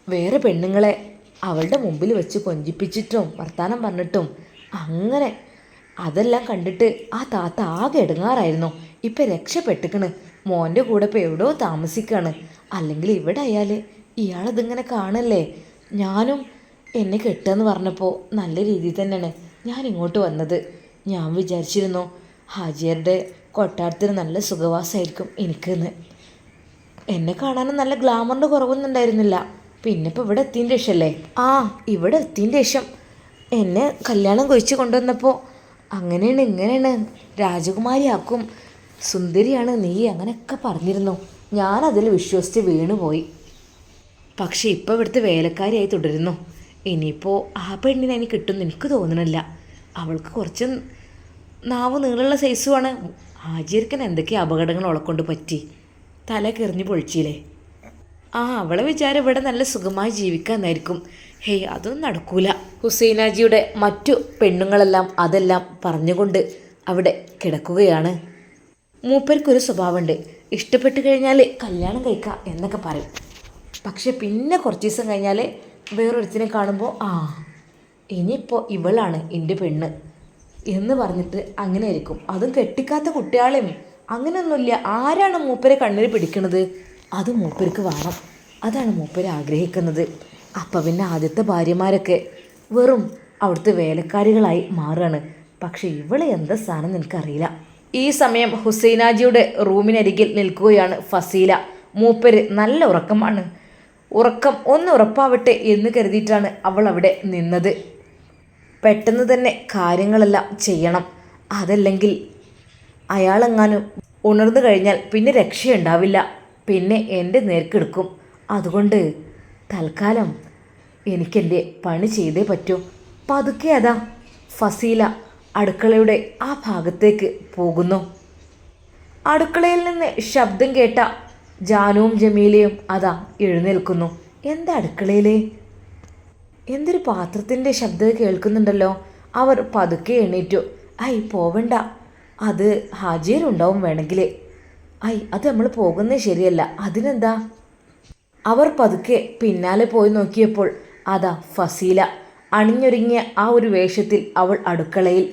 വേറെ പെണ്ണുങ്ങളെ അവളുടെ മുമ്പിൽ വെച്ച് കൊഞ്ചിപ്പിച്ചിട്ടും വർത്താനം പറഞ്ഞിട്ടും അങ്ങനെ അതെല്ലാം കണ്ടിട്ട് ആ താത്ത ആകെ ഇടങ്ങാറായിരുന്നു. ഇപ്പം രക്ഷപ്പെട്ടിക്കണ്. മോൻ്റെ കൂടെ ഇപ്പോൾ എവിടെയോ താമസിക്കുകയാണ്. അല്ലെങ്കിൽ ഇവിടെ ആയാൽ ഇയാളതിങ്ങനെ കാണല്ലേ. ഞാനും എന്നെ കെട്ടുകയെന്ന് പറഞ്ഞപ്പോൾ നല്ല രീതിയിൽ തന്നെയാണ് ഞാൻ ഇങ്ങോട്ട് വന്നത്. ഞാൻ വിചാരിച്ചിരുന്നു ഹാജിയറുടെ കൊട്ടാരത്തിന് നല്ല സുഖവാസമായിരിക്കും എനിക്കെന്ന്. എന്നെ കാണാനും നല്ല ഗ്ലാമറിൻ്റെ കുറവൊന്നും ഉണ്ടായിരുന്നില്ല. പിന്നെ ഇപ്പോൾ ഇവിടെ എത്തിയതിൻ്റെ ശേഷമല്ലേ, ഇവിടെ എത്തിയതിൻ്റെ ശേഷം എന്നെ കല്യാണം കഴിച്ച് കൊണ്ടുവന്നപ്പോൾ അങ്ങനെയാണ് ഇങ്ങനെയാണ്, രാജകുമാരിയാക്കും, സുന്ദരിയാണ് നീ, അങ്ങനെയൊക്കെ പറഞ്ഞിരുന്നു. ഞാനതിൽ വിശ്വസിച്ച് വീണുപോയി. പക്ഷേ ഇപ്പോൾ ഇവിടുത്തെ വേലക്കാരിയായി തുടരുന്നു. ഇനിയിപ്പോൾ ആ പെണ്ണിനെ എനിക്ക് കിട്ടുമെന്ന് എനിക്ക് തോന്നണില്ല. അവൾക്ക് കുറച്ച് നാവ് നീളുള്ള സൈസുമാണ്. ഹാജിയർക്കൻ എന്തൊക്കെയോ അപകടങ്ങൾ അവളെ കൊണ്ട് പറ്റി. തല കെറിഞ്ഞ് പൊളിച്ചില്ലേ. അവളെ വിചാരം ഇവിടെ നല്ല സുഖമായി ജീവിക്കാമെന്നായിരിക്കും. ഹേയ്, അതൊന്നും നടക്കൂല. ഹുസൈനാജിയുടെ മറ്റു പെണ്ണുങ്ങളെല്ലാം അതെല്ലാം പറഞ്ഞുകൊണ്ട് അവിടെ കിടക്കുകയാണ്. മൂപ്പർക്കൊരു സ്വഭാവമുണ്ട്, ഇഷ്ടപ്പെട്ട് കഴിഞ്ഞാൽ കല്യാണം കഴിക്കാം എന്നൊക്കെ പറയും. പക്ഷെ പിന്നെ കുറച്ച് ദിവസം കഴിഞ്ഞാൽ വേറൊരുത്തിനെ കാണുമ്പോൾ ഇനിയിപ്പോൾ ഇവളാണ് എൻ്റെ പെണ്ണ് എന്ന് പറഞ്ഞിട്ട് അങ്ങനെ ആയിരിക്കും. അതും കെട്ടിക്കാത്ത കുട്ടികളെയും അങ്ങനെയൊന്നുമില്ല. ആരാണ് മൂപ്പരെ കണ്ണിൽ പിടിക്കുന്നത് അത് മൂപ്പർക്ക് വേണം. അതാണ് മൂപ്പര് ആഗ്രഹിക്കുന്നത്. അപ്പം പിന്നെ ആദ്യത്തെ ഭാര്യമാരൊക്കെ വെറും അവിടുത്തെ വേലക്കാരികളായി മാറുകയാണ്. പക്ഷെ ഇവളെ എന്താ സ്ഥാനം എനിക്കറിയില്ല. ഈ സമയം ഹുസൈനാജിയുടെ റൂമിനരികിൽ നിൽക്കുകയാണ് ഫസീല. മൂപ്പര് നല്ല ഉറക്കമാണ്. ഉറക്കം ഒന്ന് ഉറപ്പാവട്ടെ എന്ന് കരുതിയിട്ടാണ് അവൾ അവിടെ നിന്നത്. പെട്ടെന്ന് തന്നെ കാര്യങ്ങളെല്ലാം ചെയ്യണം. അതല്ലെങ്കിൽ അയാളെങ്ങാനും ഉണർന്നു കഴിഞ്ഞാൽ പിന്നെ രക്ഷയുണ്ടാവില്ല. പിന്നെ എൻ്റെ നേർക്കെടുക്കും. അതുകൊണ്ട് തൽക്കാലം എനിക്കെൻ്റെ പണി ചെയ്തേ പറ്റൂ. പതുക്കെ അതാ ഫസീല അടുക്കളയുടെ ആ ഭാഗത്തേക്ക് പോകുന്നു. അടുക്കളയിൽ നിന്ന് ശബ്ദം കേട്ട ജാനുവും ജമീലയും അതാ എഴുന്നേൽക്കുന്നു. എന്താ അടുക്കളയിലേ? എന്തൊരു പാത്രത്തിൻ്റെ ശബ്ദം കേൾക്കുന്നുണ്ടല്ലോ. അവർ പതുക്കെ എണീറ്റു. പോവണ്ട, അത് ഹാജിയരുണ്ടാവും വേണമെങ്കിൽ. അത് നമ്മൾ പോകുന്നത് ശരിയല്ല, അതിനെന്താ? അവർ പതുക്കെ പിന്നാലെ പോയി നോക്കിയപ്പോൾ അതാ ഫസീല അണിഞ്ഞൊരുങ്ങിയ ആ ഒരു വേഷത്തിൽ അവൾ അടുക്കളയിൽ.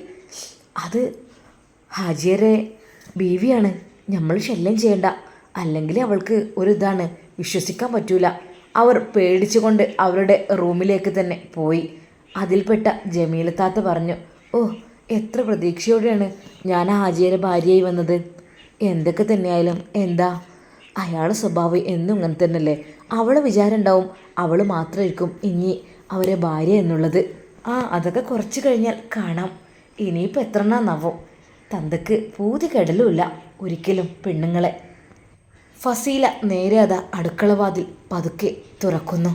അത് ഹാജിയരെ ബീവിയാണ്, നമ്മൾ ശല്യം ചെയ്യണ്ട, അല്ലെങ്കിൽ അവൾക്ക് ഒരു ഇതാണ്, വിശ്വസിക്കാൻ പറ്റൂല. അവർ പേടിച്ചുകൊണ്ട് അവരുടെ റൂമിലേക്ക് തന്നെ പോയി. അതിൽപ്പെട്ട ജമീലത്താത്ത പറഞ്ഞു, എത്ര പ്രതീക്ഷയോടെയാണ് ഞാൻ ഹാജിയരെ ഭാര്യയായി വന്നത്. എന്തൊക്കെ തന്നെയായാലും എന്താ, അയാളുടെ സ്വഭാവം എന്നും ഇങ്ങനെ തന്നെയല്ലേ. അവളെ വിചാരം ഉണ്ടാവും അവൾ മാത്രമായിരിക്കും ഇനി അവരെ ഭാര്യ എന്നുള്ളത്. അതൊക്കെ കുറച്ച് കഴിഞ്ഞാൽ കാണാം. ഇനിയിപ്പോൾ എത്രണ്ണാന്നാവും. തന്തക്ക് പൂതി കെടലുമില്ല ഒരിക്കലും പെണ്ണുങ്ങളെ. ഫസീല നേരെ അതാ അടുക്കളവാതിൽ പതുക്കെ തുറക്കുന്നു.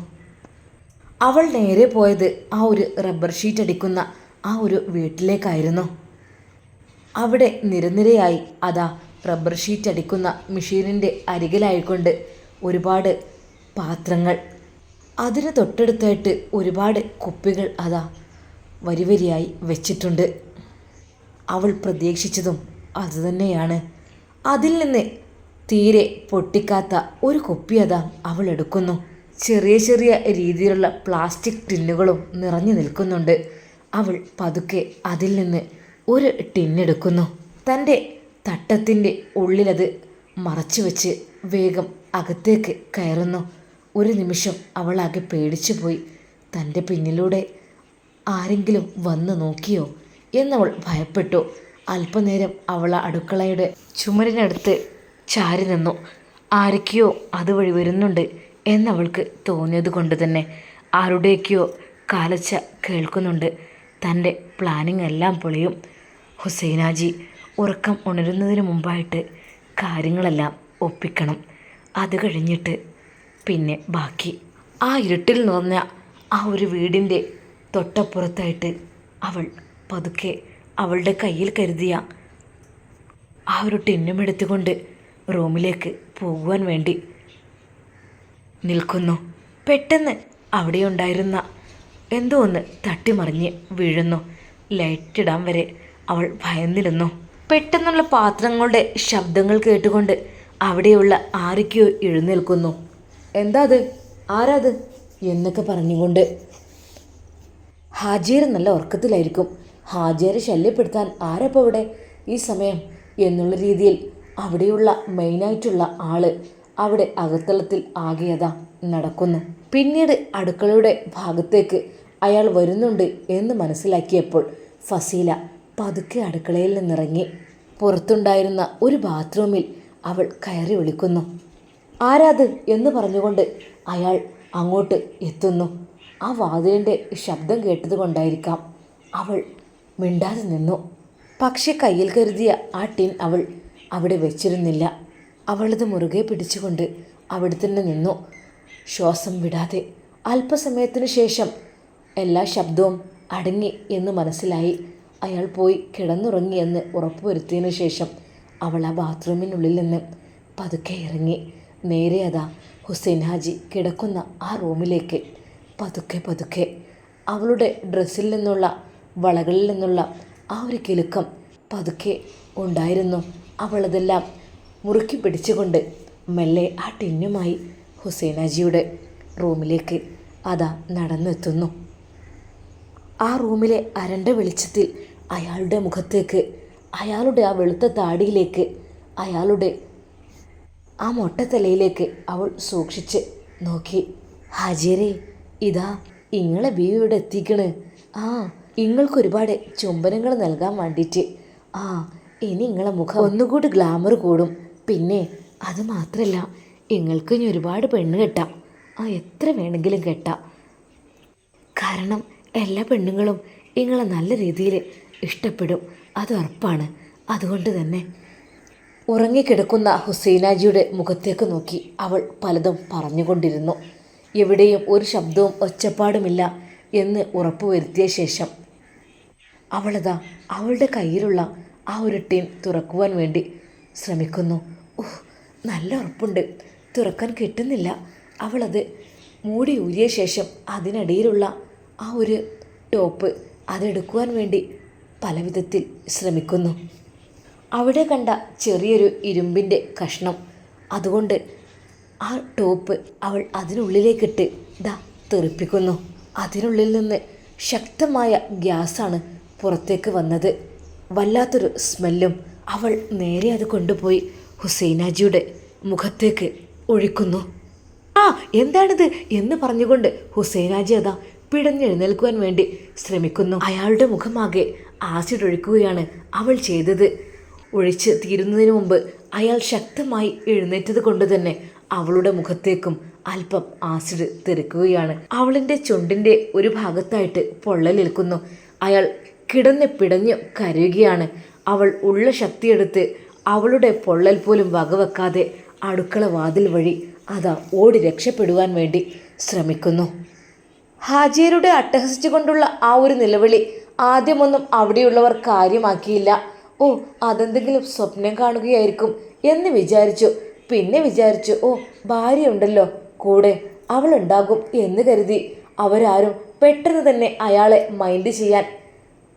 അവൾ നേരെ പോയത് ആ ഒരു റബ്ബർ ഷീറ്റ് അടിക്കുന്ന ആ ഒരു വീട്ടിലേക്കായിരുന്നു. അവിടെ നിരനിരയായി അതാ റബ്ബർ ഷീറ്റ് അടിക്കുന്ന മെഷീനിൻ്റെ അരികിലായിക്കൊണ്ട് ഒരുപാട് പാത്രങ്ങൾ, അതിന് തൊട്ടടുത്തായിട്ട് ഒരുപാട് കുപ്പികൾ അതാ വരിവരിയായി വെച്ചിട്ടുണ്ട്. അവൾ പ്രതീക്ഷിച്ചതും അതുതന്നെയാണ്. അതിൽ നിന്ന് തീരെ പൊട്ടിക്കാത്ത ഒരു കുപ്പി അതാ അവൾ എടുക്കുന്നു. ചെറിയ ചെറിയ രീതിയിലുള്ള പ്ലാസ്റ്റിക് ടിന്നുകളും നിറഞ്ഞു നിൽക്കുന്നുണ്ട്. അവൾ പതുക്കെ അതിൽ നിന്ന് ഒരു ടിന്നെടുക്കുന്നു. തൻ്റെ തട്ടത്തിൻ്റെ ഉള്ളിലത് മറച്ചു വെച്ച് വേഗം അകത്തേക്ക് കയറുന്നു. ഒരു നിമിഷം അവളാകെ പേടിച്ചു പോയി. തൻ്റെ പിന്നിലൂടെ ആരെങ്കിലും വന്ന് നോക്കിയോ എന്നവൾ ഭയപ്പെട്ടു. അല്പനേരം അവൾ അടുക്കളയുടെ ചുമരിനടുത്ത് ചാരി നിന്നു. ആരൊക്കെയോ അതുവഴി വരുന്നുണ്ട് എന്നവൾക്ക് തോന്നിയത് കൊണ്ട് തന്നെ ആരുടെയൊക്കെയോ കാലച്ച കേൾക്കുന്നുണ്ട്. തൻ്റെ പ്ലാനിങ് എല്ലാം പൊളിയും. ഹുസൈനാജി ഉറക്കം ഉണരുന്നതിന് മുമ്പായിട്ട് കാര്യങ്ങളെല്ലാം ഒപ്പിക്കണം. അത് കഴിഞ്ഞിട്ട് പിന്നെ ബാക്കി. ആ ഇരുട്ടിൽ നിറഞ്ഞ ആ ഒരു വീടിൻ്റെ തൊട്ടപ്പുറത്തായിട്ട് അവൾ പതുക്കെ അവളുടെ കയ്യിൽ കരുതിയ ആ ഒരു ടിന്നുമെടുത്തുകൊണ്ട് റൂമിലേക്ക് പോകുവാൻ വേണ്ടി നിൽക്കുന്നു. പെട്ടെന്ന് അവിടെയുണ്ടായിരുന്ന എന്തോ ഒന്ന് തട്ടിമറിഞ്ഞ് വീഴുന്നു. ലൈറ്റിടാൻ വരെ അവൾ ഭയന്നിരുന്നു. പെട്ടെന്നുള്ള പാത്രങ്ങളുടെ ശബ്ദങ്ങൾ കേട്ടുകൊണ്ട് അവിടെയുള്ള ആരൊക്കെയോ എഴുന്നേൽക്കുന്നു. എന്താ അത്, ആരാത് എന്നൊക്കെ പറഞ്ഞുകൊണ്ട്. ഹാജിയർ നല്ല ഉറക്കത്തിലായിരിക്കും. ഹാജിയരെ ശല്യപ്പെടുത്താൻ ആരപ്പോൾ ഇവിടെ ഈ സമയം എന്നുള്ള രീതിയിൽ അവിടെയുള്ള മെയിനായിട്ടുള്ള ആള് അവിടെ അകത്തളത്തിൽ ആകെയതാ നടക്കുന്നു. പിന്നീട് അടുക്കളയുടെ ഭാഗത്തേക്ക് അയാൾ വരുന്നുണ്ട് എന്ന് മനസ്സിലാക്കിയപ്പോൾ ഫസീല പതുക്കെ അടുക്കളയിൽ നിന്നിറങ്ങി പുറത്തുണ്ടായിരുന്ന ഒരു ബാത്റൂമിൽ അവൾ കയറി വിളിക്കുന്നു. ആരാത് എന്ന് പറഞ്ഞുകൊണ്ട് അയാൾ അങ്ങോട്ട് എത്തുന്നു. ആ വാതിലിൻ്റെ ശബ്ദം കേട്ടതുകൊണ്ടായിരിക്കാം അവൾ മിണ്ടാതെ നിന്നു. പക്ഷെ കയ്യിൽ കരുതിയ ആ ടിൻ അവൾ അവിടെ വെച്ചിരുന്നില്ല. അവളത് മുറുകെ പിടിച്ചുകൊണ്ട് അവിടെ തന്നെ നിന്നു, ശ്വാസം വിടാതെ. അല്പസമയത്തിനു ശേഷം എല്ലാ ശബ്ദവും അടങ്ങി എന്ന് മനസ്സിലായി. അയാൾ പോയി കിടന്നുറങ്ങിയെന്ന് ഉറപ്പുവരുത്തിയതിനു ശേഷം അവൾ ആ ബാത്റൂമിനുള്ളിൽ നിന്ന് പതുക്കെ ഇറങ്ങി. നേരെ അതാ ഹുസൈൻ ഹാജി കിടക്കുന്ന ആ റൂമിലേക്ക് പതുക്കെ പതുക്കെ. അവളുടെ ഡ്രസ്സിൽ നിന്നുള്ള വളകളിൽ നിന്നുള്ള ആ ഒരു കിലുക്കം പതുക്കെ ഉണ്ടായിരുന്നു. അവളതെല്ലാം മുറുക്കി പിടിച്ചുകൊണ്ട് മെല്ലെ ആ ടിന്നുമായി ഹുസൈൻ ഹാജിയുടെ റൂമിലേക്ക് അതാ നടന്നെത്തുന്നു. ആ റൂമിലെ അരണ്ട വെളിച്ചത്തിൽ അയാളുടെ മുഖത്തേക്ക്, അയാളുടെ ആ വെളുത്ത താടിയിലേക്ക്, അയാളുടെ ആ മൊട്ടത്തലയിലേക്ക് അവൾ സൂക്ഷിച്ച് നോക്കി. ഹാജിയരെ, ഇതാ ഇങ്ങളെ ബീവി ഇവിടെ എത്തിക്കണ്. ആ ഇങ്ങൾക്കൊരുപാട് ചുംബനങ്ങൾ നൽകാൻ വേണ്ടിയിട്ട്. ആ ഇനി നിങ്ങളെ മുഖം ഒന്നുകൂടി ഗ്ലാമർ കൂടും. പിന്നെ അത് മാത്രമല്ല, നിങ്ങൾക്ക് ഇനി ഒരുപാട് പെണ്ണ് കെട്ടാം. ആ എത്ര വേണമെങ്കിലും കെട്ടാം. കാരണം എല്ലാ പെണ്ണുങ്ങളും നിങ്ങളെ നല്ല രീതിയിൽ ഇഷ്ടപ്പെടും, അത് ഉറപ്പാണ്. അതുകൊണ്ട് തന്നെ ഉറങ്ങിക്കിടക്കുന്ന ഹുസൈനാജിയുടെ മുഖത്തേക്ക് നോക്കി അവൾ പലതും പറഞ്ഞുകൊണ്ടിരുന്നു. എവിടെയും ഒരു ശബ്ദവും ഒച്ചപ്പാടുമില്ല എന്ന് ഉറപ്പുവരുത്തിയ ശേഷം അവളതാ അവളുടെ കയ്യിലുള്ള ആ ഒരു ടിൻ തുറക്കുവാൻ വേണ്ടി ശ്രമിക്കുന്നു. ഓഹ്, നല്ല ഉറപ്പുണ്ട്, തുറക്കാൻ കിട്ടുന്നില്ല. അവളത് മൂടി ഊരിയ ശേഷം അതിനിടയിലുള്ള ആ ഒരു ടോപ്പ് അതെടുക്കുവാൻ വേണ്ടി പലവിധത്തിൽ ശ്രമിക്കുന്നു. അവിടെ കണ്ട ചെറിയൊരു ഇരുമ്പിൻ്റെ കഷ്ണം, അതുകൊണ്ട് ആ ടോപ്പ് അവൾ അതിനുള്ളിലേക്കിട്ട് ദാ തെറിപ്പിക്കുന്നു. അതിനുള്ളിൽ നിന്ന് ശക്തമായ ഗ്യാസാണ് പുറത്തേക്ക് വന്നത്. വല്ലാത്തൊരു സ്മെല്ലും. അവൾ നേരെ അത് കൊണ്ടുപോയി ഹുസൈനാജിയുടെ മുഖത്തേക്ക് ഒഴിക്കുന്നു. ആ എന്താണിത് എന്ന് പറഞ്ഞുകൊണ്ട് ഹുസൈനാജി അതാ പിടഞ്ഞെഴുന്നേൽക്കുവാൻ വേണ്ടി ശ്രമിക്കുന്നു. അയാളുടെ മുഖമാകെ ആസിഡ് ഒഴിക്കുകയാണ് അവൾ ചെയ്തത്. ഒഴിച്ച് തീരുന്നതിന് മുമ്പ് അയാൾ ശക്തമായി എഴുന്നേറ്റത് കൊണ്ട് തന്നെ അവളുടെ മുഖത്തേക്കും അല്പം ആസിഡ് തെറിക്കുകയാണ്. അവളിൻ്റെ ചുണ്ടിൻ്റെ ഒരു ഭാഗത്തായിട്ട് പൊള്ളലേൽക്കുന്നു. അയാൾ കിടന്ന് പിടഞ്ഞു കരയുകയാണ്. അവൾ ഉള്ള ശക്തിയെടുത്ത് അവളുടെ പൊള്ളൽ പോലും വകവെക്കാതെ അടുക്കള വാതിൽ വഴി അതാ ഓടി രക്ഷപ്പെടുവാൻ വേണ്ടി ശ്രമിക്കുന്നു. ഹാജിയരുടെ അട്ടഹസിച്ചുകൊണ്ടുള്ള ആ ഒരു നിലവിളി ആദ്യമൊന്നും അവിടെയുള്ളവർ കാര്യമാക്കിയില്ല. ഓ, അതെന്തെങ്കിലും സ്വപ്നം കാണുകയായിരിക്കും എന്ന് വിചാരിച്ചു. പിന്നെ വിചാരിച്ചു, ഓ ഭാര്യയുണ്ടല്ലോ കൂടെ, അവളുണ്ടാകും എന്ന് കരുതി അവരാരും പെട്ടെന്ന് തന്നെ അയാളെ മൈൻഡ് ചെയ്യാൻ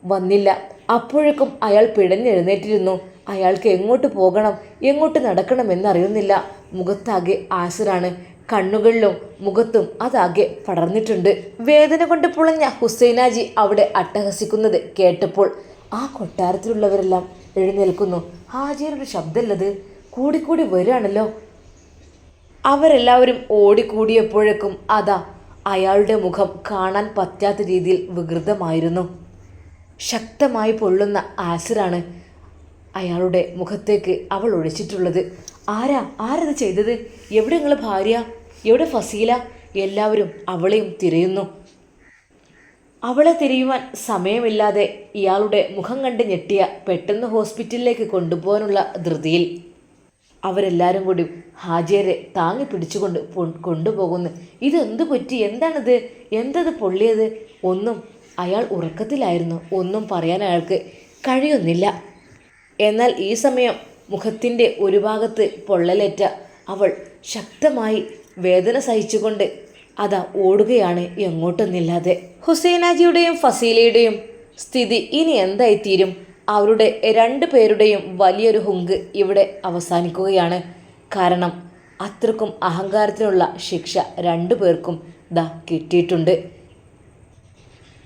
വന്നില്ല. അപ്പോഴേക്കും അയാൾ പിടഞ്ഞെഴുന്നേറ്റിരുന്നു. അയാൾക്ക് എങ്ങോട്ട് പോകണം, എങ്ങോട്ട് നടക്കണമെന്നറിയുന്നില്ല. മുഖത്താകെ ആസിഡാണ്. കണ്ണുകളിലും മുഖത്തും അതാകെ പടർന്നിട്ടുണ്ട്. വേദന കൊണ്ട് പുളഞ്ഞ ഹുസൈനാജി അവിടെ അട്ടഹസിക്കുന്നത് കേട്ടപ്പോൾ ആ കൊട്ടാരത്തിലുള്ളവരെല്ലാം എഴുന്നേൽക്കുന്നു. ഹാജിയരുടെ ശബ്ദമല്ലത്, കൂടിക്കൂടി വരികയാണല്ലോ. അവരെല്ലാവരും ഓടിക്കൂടിയപ്പോഴേക്കും അതാ അയാളുടെ മുഖം കാണാൻ പറ്റാത്ത രീതിയിൽ വികൃതമായിരുന്നു. ശക്തമായി പൊള്ളുന്ന ആസിഡാണ് അയാളുടെ മുഖത്തേക്ക് അവൾ ഒഴിച്ചിട്ടുള്ളത്. ആരത് ചെയ്തത്? എവിടെ നിങ്ങളെ ഭാര്യ? എവിടെ ഫസീല? എല്ലാവരും അവളെയും തിരയുന്നു. അവളെ തിരയുവാൻ സമയമില്ലാതെ ഇയാളുടെ മുഖം കണ്ട് ഞെട്ടിയ പെട്ടെന്ന് ഹോസ്പിറ്റലിലേക്ക് കൊണ്ടുപോകാനുള്ള ധൃതിയിൽ അവരെല്ലാവരും കൂടി ഹാജിയരെ താങ്ങി പിടിച്ചുകൊണ്ട് കൊണ്ടുപോകുന്നു. ഇതെന്തു പറ്റി? എന്താണിത്? എന്തത് പൊള്ളിയത്? ഒന്നും അയാൾ ഉറക്കത്തിലായിരുന്നു. ഒന്നും പറയാൻ അയാൾക്ക് കഴിയുന്നില്ല. എന്നാൽ ഈ സമയം മുഖത്തിൻ്റെ ഒരു ഭാഗത്ത് പൊള്ളലേറ്റ അവൾ ശക്തമായി വേദന സഹിച്ചുകൊണ്ട് അതാ ഓടുകയാണ് എങ്ങോട്ടെന്നില്ലാതെ. ഹുസൈനാജിയുടെയും ഫസീലയുടെയും സ്ഥിതി ഇനി എന്തായിത്തീരും? അവരുടെ 2 പേരുടെയും വലിയൊരു ഹുങ്ക് ഇവിടെ അവസാനിക്കുകയാണ്. കാരണം അത്രക്കും അഹങ്കാരത്തിനുള്ള ശിക്ഷ 2 പേർക്കും ദാ കിട്ടിയിട്ടുണ്ട്.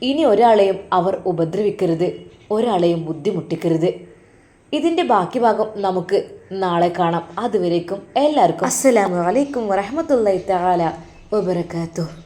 ഇനി ഒരാളെയും അവർ ഉപദ്രവിക്കരുത്, ഒരാളെയും ബുദ്ധിമുട്ടിക്കരുത്. ഇതിൻ്റെ ബാക്കി ഭാഗം നമുക്ക് നാളെ കാണാം. അതുവരേക്കും എല്ലാവർക്കും അസ്സലാമു അലൈക്കും വറഹ്മത്തുള്ളാഹി തആല വബറകാതുഹു.